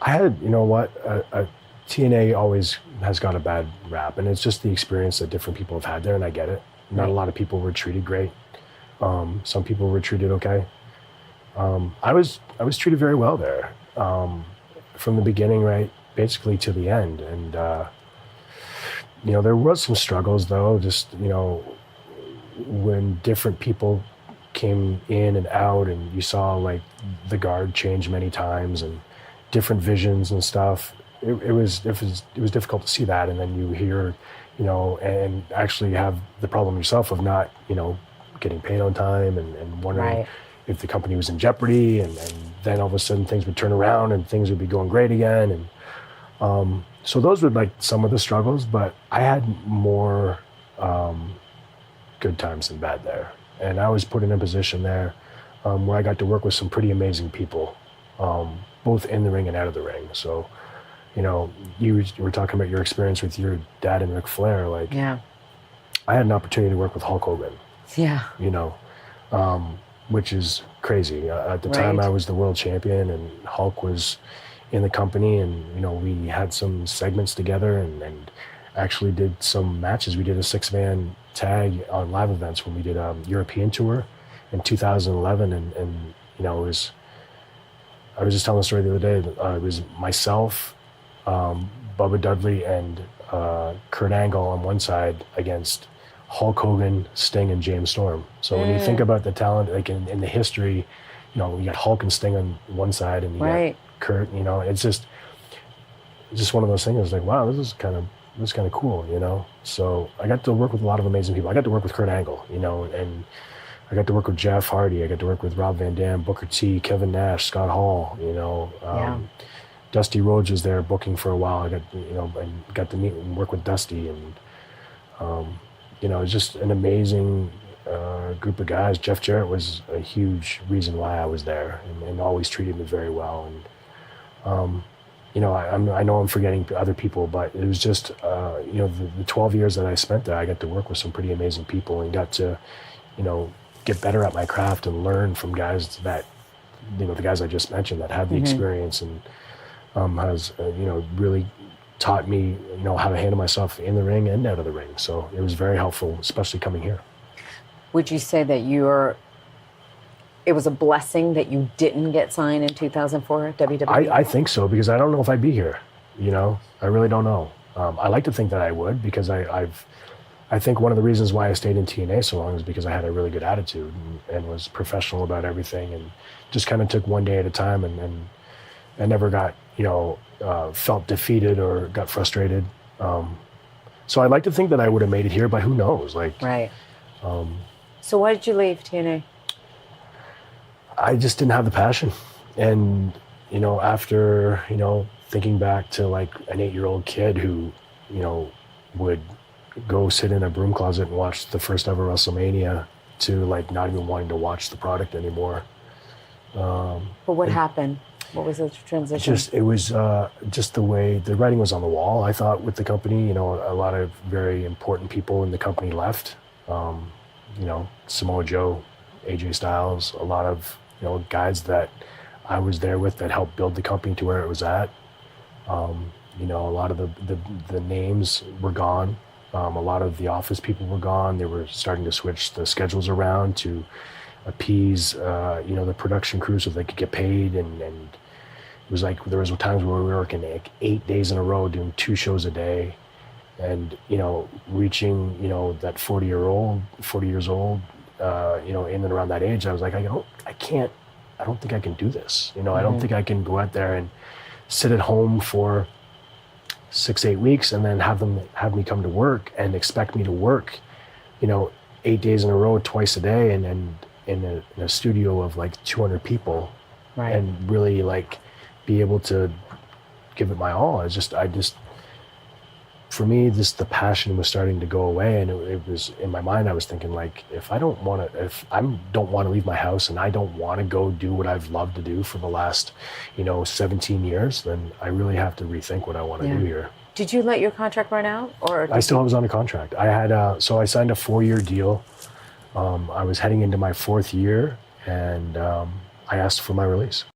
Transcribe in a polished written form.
I had, you know what, TNA always has got a bad rap, and it's just the experience that different people have had there, and I get it. Not a lot of people were treated great. Some people were treated okay. I was treated very well there, from the beginning, right, basically to the end. And you know, there was some struggles though. Just, you know, when different people came in and out, and you saw like the guard change many times and different visions and stuff. It was difficult to see that, and then you hear, you know, and actually have the problem yourself of not, you know, getting paid on time, and wondering if the company was in jeopardy, and then all of a sudden things would turn around and things would be going great again. And so those were like some of the struggles, but I had more good times than bad there. And I was put in a position there where I got to work with some pretty amazing people, both in the ring and out of the ring. So, you know, you were talking about your experience with your dad and Ric Flair. Like, I had an opportunity to work with Hulk Hogan. Yeah. You know, which is crazy. At the time, I was the world champion, and Hulk was in the company, and, you know, we had some segments together, and actually did some matches. We did a 6-man tag on live events when we did a European tour in 2011, and you know, I was just telling the story the other day. It was myself, Bubba Dudley, and Kurt Angle on one side against Hulk Hogan, Sting, and James Storm. So when you think about the talent, like in the history, you know, you got Hulk and Sting on one side, and you got Kurt. You know, it's just one of those things. It's like, wow, this is kind of cool, you know. So I got to work with a lot of amazing people. I got to work with Kurt Angle, you know, and I got to work with Jeff Hardy. I got to work with Rob Van Dam, Booker T, Kevin Nash, Scott Hall, you know. Dusty Rhodes was there booking for a while. I got to meet and work with Dusty, and you know, it's just an amazing group of guys. Jeff Jarrett was a huge reason why I was there, and always treated me very well. And you know, I know I'm forgetting other people, but it was just you know, the 12 years that I spent there, I got to work with some pretty amazing people, and got to, you know, get better at my craft and learn from guys that, you know, the guys I just mentioned that had the experience, and has you know, really taught me, you know, how to handle myself in the ring and out of the ring. So it was very helpful, especially coming here. Would you say that it was a blessing that you didn't get signed in 2004 WWE? I think so, because I don't know if I'd be here. You know, I really don't know. I like to think that I would, because I think one of the reasons why I stayed in TNA so long is because I had a really good attitude, and was professional about everything, and just kind of took one day at a time, and I never got, you know, felt defeated or got frustrated. So I'd like to think that I would have made it here, but who knows? Like, so why did you leave TNA? I just didn't have the passion. And, you know, after, you know, thinking back to like an 8-year-old kid who, you know, would go sit in a broom closet and watch the first ever WrestleMania, to like not even wanting to watch the product anymore. But what happened? What was the transition? It was just the way the writing was on the wall, I thought, with the company. You know, a lot of very important people in the company left. You know, Samoa Joe, AJ Styles, a lot of, you know, guys that I was there with that helped build the company to where it was at. You know, a lot of the names were gone. A lot of the office people were gone. They were starting to switch the schedules around to appease, you know, the production crew so they could get paid. And it was like, there was times where we were working like 8 days in a row, doing 2 shows a day. And, you know, reaching, you know, that 40 years old, you know, in and around that age, I was like, I don't think I can do this. You know, I don't think I can go out there and sit at home for 6-8 weeks and then have me come to work and expect me to work, you know, 8 days in a row, twice a day, and in a studio of like 200 people, and really like be able to give it my all. For me, just the passion was starting to go away, and it was in my mind. I was thinking, like, if I don't want to leave my house, and I don't want to go do what I've loved to do for the last, you know, 17 years, then I really have to rethink what I want to do here. Did you let your contract run out, or I still was on a contract? I had so I signed a 4-year deal. I was heading into my 4th year, and I asked for my release.